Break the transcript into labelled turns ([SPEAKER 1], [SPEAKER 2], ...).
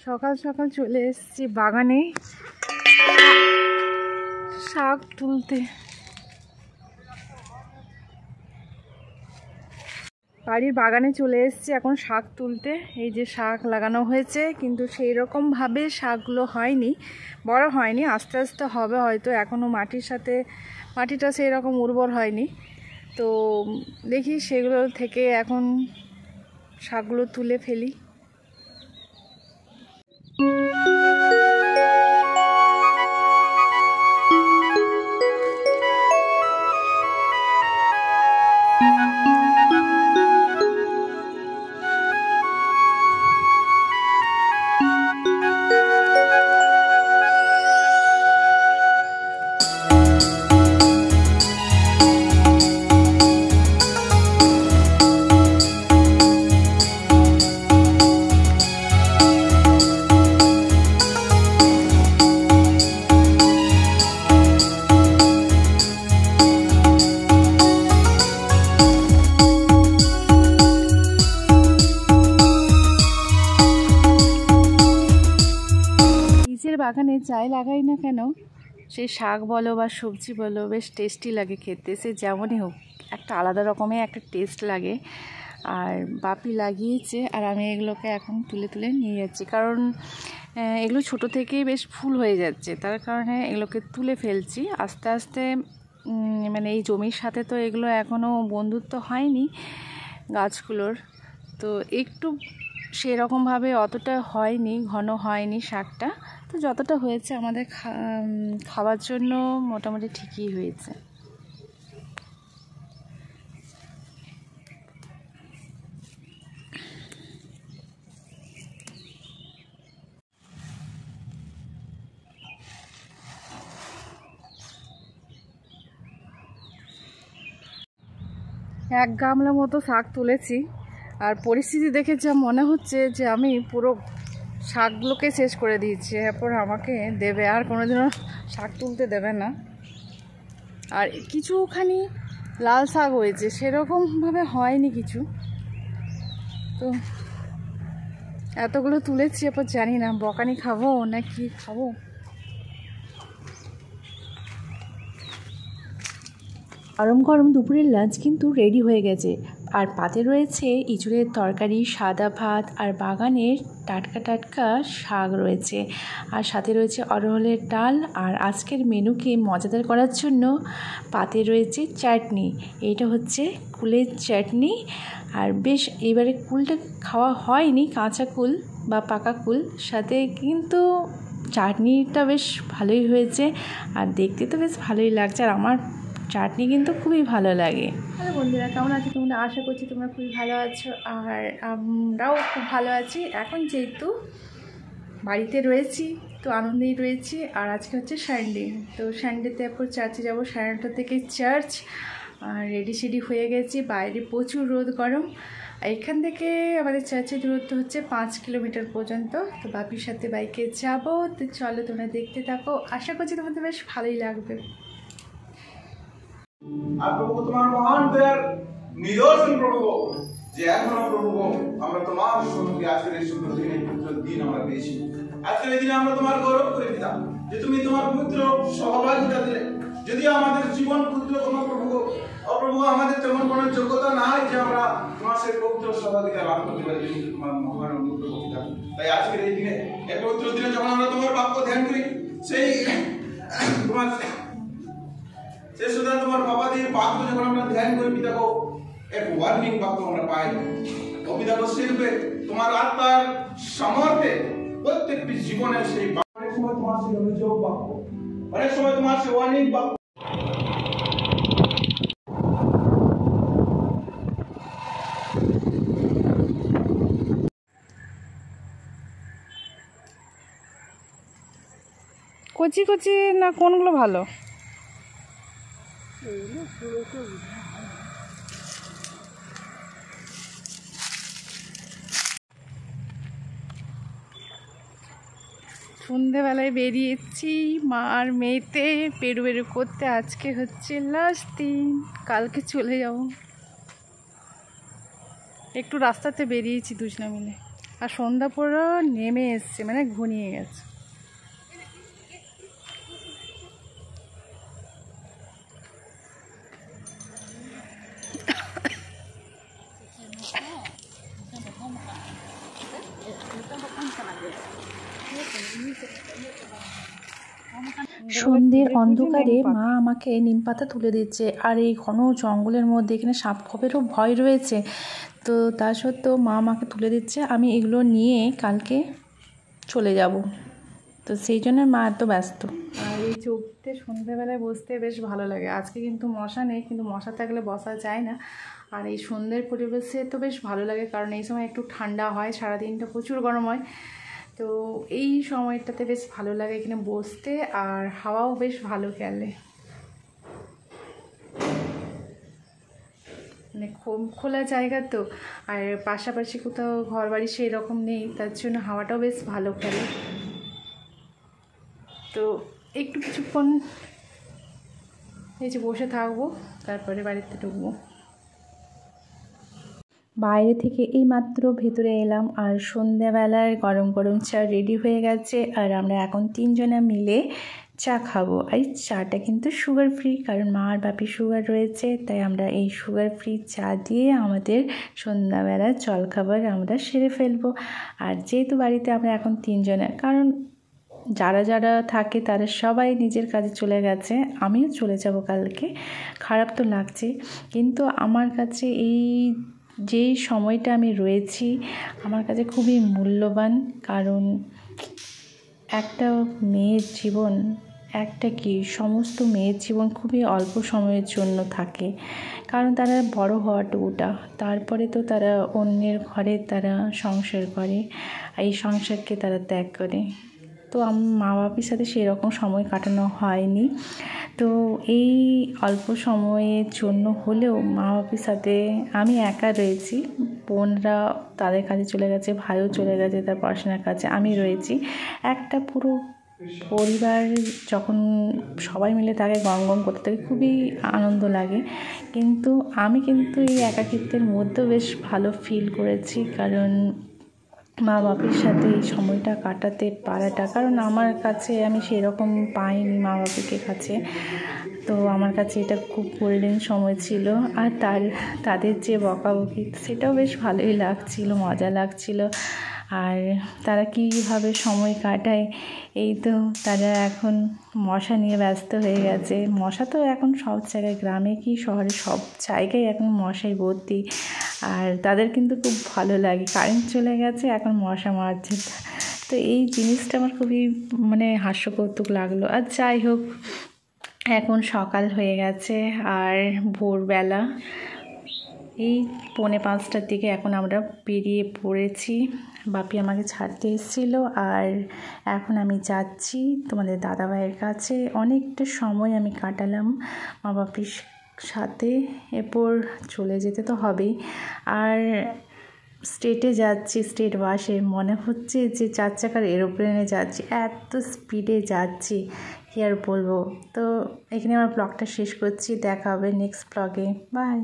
[SPEAKER 1] সকাল সকাল চলে এসেছি বাগানে শাক তুলতে। বাড়ির বাগানে চলে এসেছি এখন শাক তুলতে। এই যে শাক লাগানো হয়েছে, কিন্তু সেই রকমভাবে শাকগুলো হয়নি, বড় হয়নি, আস্তে আস্তে হবে হয়তো। এখনও মাটিটা সেই রকম উর্বর হয়নি, তো দেখি সেগুলো থেকে এখন শাকগুলো তুলে ফেলি। বাগানে যাই লাগাই না কেন, সেই শাক বলো বা সবজি বলো, বেশ টেস্টি লাগে খেতে। সে যেমনই হোক, একটা আলাদা রকমের একটা টেস্ট লাগে। আর বাপি লাগিয়েছে, আর আমি এগুলোকে এখন তুলে তুলে নিয়ে যাচ্ছি, কারণ এগুলো ছোট থেকেই বেশ ফুল হয়ে যাচ্ছে, তার কারণে এগুলোকে তুলে ফেলছি আস্তে আস্তে। মানে এই জমির সাথে তো এগুলো এখনও বন্ধুত্ব হয়নি গাছগুলোর, তো একটু সেরকমভাবে অতটা হয়নি, ঘন হয়নি শাকটা, তো যতটা হয়েছে আমাদের খাওয়ার জন্য মোটামুটি ঠিকই হয়েছে। এক গামলা মতো শাক তুলেছি, আর পরিস্থিতি দেখে যা মনে হচ্ছে যে আমি পুরো শাকগুলোকে শেষ করে দিয়েছি। এরপর আমাকে দেবে, আর কোনোদিনও শাক তুলতে দেবে না। আর কিছুখানি লাল শাক হয়েছে, সেরকমভাবে হয়নি কিছু, তো এতগুলো তুলেছি, এরপর জানি না বকানি খাবো না কি খাবো।
[SPEAKER 2] গরম গরম দুপুরের লাঞ্চ কিন্তু রেডি হয়ে গেছে, আর পাতে রয়েছে ইঁচড়ের তরকারি, সাদা ভাত, আর বাগানের টাটকা টাটকা শাক রয়েছে, আর সাথে রয়েছে অরহরের ডাল। আর আজকের মেনুকে মজাদার করার জন্য পাতে রয়েছে চাটনি, এইটা হচ্ছে কুলের চাটনি। আর বেশ এবারে কুলটা খাওয়া হয়নি, কাঁচা কুল বা পাকা কুল, সাথে কিন্তু চাটনিটা বেশ ভালোই হয়েছে, আর দেখতে তো বেশ ভালোই লাগছে, আর আমার চাটনি কিন্তু খুবই ভালো লাগে।
[SPEAKER 1] হ্যালো বন্ধুরা, কেমন আছো তোমরা? আশা করছি তোমরা খুবই ভালো আছো, আর আমরাও খুব ভালো আছি। এখন যেহেতু বাড়িতে রয়েছি, তো আনন্দেই রয়েছি। আর আজকে হচ্ছে সানডে, তো সানডেতে এরপর চার্চে যাবো 9:30 থেকে চার্চ। আর রেডি সেডি হয়ে গেছি, বাইরে প্রচুর রোদ গরম। এখান থেকে আমাদের চার্চের দূরত্ব হচ্ছে 5 কিলোমিটার পর্যন্ত। তো বাপির সাথে বাইকে যাব, তো চলো তোমরা দেখতে থাকো, আশা করছি তোমাদের বেশ ভালোই লাগবে।
[SPEAKER 3] আর প্রভু তোমার মহান দয়ার নিদর্শন প্রভু, যে এখনো প্রভু আমরা তোমার সম্মুখে আজকের এই সুন্দর দিনে পবিত্র দিন আমরা পেয়েছি। আজকের এই দিনে আমরা তোমার গৌরব করে দিলাম যে তুমি তোমার পবিত্র সহভাগিতা দিলে। যদি আমাদের জীবন পবিত্র কোনো প্রভু অপ্রভু আমাদের তেমন কোনো যোগ্যতা নাই যে আমরা তোমার সেই পবিত্র সহভাগিতা লাভ করতে পারি, তোমার মহান অনুগ্রহ করিতা। তাই আজকের এই দিনে, এই পবিত্র দিনে যখন আমরা তোমার বাক্য ধ্যান করি, সেই তোমার সে সুতরাং তোমার বাবাদের বাক্য যখন আমরা ধ্যান করি, পিতাগো এক ওয়ার্নিং বাক্য আমরা পাই। ও পিতাগো শিল্পে তোমার আত্মার সামর্থ্যে প্রত্যেকটি জীবনের সেই অনেক সময় তোমার সেই অনুযোগ বাক্য, অনেক সময় তোমার সেই ওয়ার্নিং বাক্য।
[SPEAKER 1] কচি কচি না কোনগুলো ভালো? সন্ধ্যেবেলায় বেরিয়েছি মা আর মেয়েতে পেরু বেরু করতে। আজকে হচ্ছে লাস্ট দিন, কালকে চলে যাব। একটু রাস্তাতে বেরিয়েছি দুজনে মিলে, আর সন্ধ্যা পুরো নেমে এসছে, মানে ঘনিয়ে গেছে।
[SPEAKER 2] সন্ধ্যের অন্ধকারে মা আমাকে নিম পাতা তুলে দিচ্ছে, আর এই ঘন জঙ্গলের মধ্যে এখানে সাপ খোপেরও ভয় রয়েছে, তো তা সত্ত্বেও মা আমাকে তুলে দিচ্ছে। আমি এগুলো নিয়ে কালকে চলে যাব, তো সেই জন্য মা এত ব্যস্ত।
[SPEAKER 1] আর এই চোখতে সন্ধ্যেবেলায় বসতে বেশ ভালো লাগে। আজকে কিন্তু মশা নেই, কিন্তু মশা থাকলে বসা যায় না। আর এই সন্ধ্যের পরিবেশে তো বেশ ভালো লাগে, কারণ এই সময় একটু ঠান্ডা হয়, সারাদিনটা প্রচুর গরম হয়, তো এই সময়টাতে বেশ ভালো লাগে এখানে বসতে, আর হাওয়াও বেশ ভালো খেলে। মানে খোলা জায়গা তো, আর পাশাপাশি কোথাও ঘর বাড়ি সেই রকম নেই, তার জন্য হাওয়াটাও বেশ ভালো খেলে। তো একটু কিছুক্ষণ এই যে বসে থাকবো, তারপরে বাড়িতে ঢুকবো।
[SPEAKER 2] বাইরে থেকে এই মাত্র ভেতরে এলাম, আর সন্ধ্যাবেলার গরম গরম চা রেডি হয়ে গেছে, আর আমরা এখন 3 জনা মিলে চা খাবো। আর এই চাটা কিন্তু সুগার ফ্রি, কারণ মা আর বাপির সুগার রয়েছে, তাই আমরা এই সুগার ফ্রি চা দিয়ে আমাদের সন্ধ্যাবেলার জলখাবার আমরা সেরে ফেলবো। আর যেহেতু বাড়িতে আমরা এখন 3 জনা, কারণ যারা যারা থাকে তারা সবাই নিজের কাজে চলে গেছে, আমিও চলে যাব কালকে। খারাপ তো লাগছে, কিন্তু আমার কাছে এই যে সময়টা আমি রয়েছি আমার কাছে খুবই মূল্যবান, কারণ একটা মেয়ের জীবন, একটা কি সমস্ত মেয়ের জীবন খুবই অল্প সময়ের জন্য থাকে, কারণ তারা বড় হওয়াটুকুটা, তারপরে তো তারা অন্যের ঘরে তারা সংসার করে, এই সংসারকে তারা ত্যাগ করে। তো আমার মা বাপির সাথে সেরকম সময় কাটানো হয়নি, তো এই অল্প সময়ের জন্য হলেও মা বাপির সাথে আমি একা রয়েছি। বোনরা তাদের কাছে চলে গেছে, ভাইও চলে গেছে তার পড়াশোনার কাছে, আমি রয়েছি। একটা পুরো পরিবার যখন সবাই মিলে তাকে গম গম করতে থাকে খুবই আনন্দ লাগে, কিন্তু আমি কিন্তু এই একাকিত্বের মধ্যেও বেশ ভালো ফিল করেছি, কারণ মা বাপির সাথে এই সময়টা কাটাতে পারাটা, কারণ আমার কাছে আমি সেরকম পাইনি মা বাপিকে কাছে, তো আমার কাছে এটা খুব গোল্ডেন সময় ছিল। আর তাদের যে বকাবকি সেটাও বেশ ভালোই লাগছিল, মজা লাগছিল। আর তারা কীভাবে সময় কাটায়, এই তো তারা এখন মশা নিয়ে ব্যস্ত হয়ে গেছে। মশা তো এখন সব জায়গায়, গ্রামে কি শহরে সব জায়গায় এখন মশাই ভর্তি, আর তাদের কিন্তু খুব ভালো লাগে। কারেন্ট চলে গেছে, এখন মশা মারছে, তো এই জিনিসটা আমার খুবই মানে হাস্যকৌতুক লাগলো। আর যাই হোক, এখন সকাল হয়ে গেছে আর ভোরবেলা এই 4:45টার দিকে এখন আমরা বেরিয়ে পড়েছি। বাপি আমাকে ছাড়তে এসেছিলো, আর এখন আমি যাচ্ছি তোমাদের দাদাভাইয়ের কাছে। অনেকটা সময় আমি কাটালাম মা বাপির সাথে, এরপর চলে যেতে তো হবেই। আর স্টেটে যাচ্ছি, স্টেট বাসে, মনে হচ্ছে যে 4 চাকার এরোপ্লেনে যাচ্ছি, এত স্পিডে যাচ্ছি কি আর বলবো। তো এখানে আমার ব্লগটা শেষ করছি, দেখা হবে নেক্সট ব্লগে, বাই।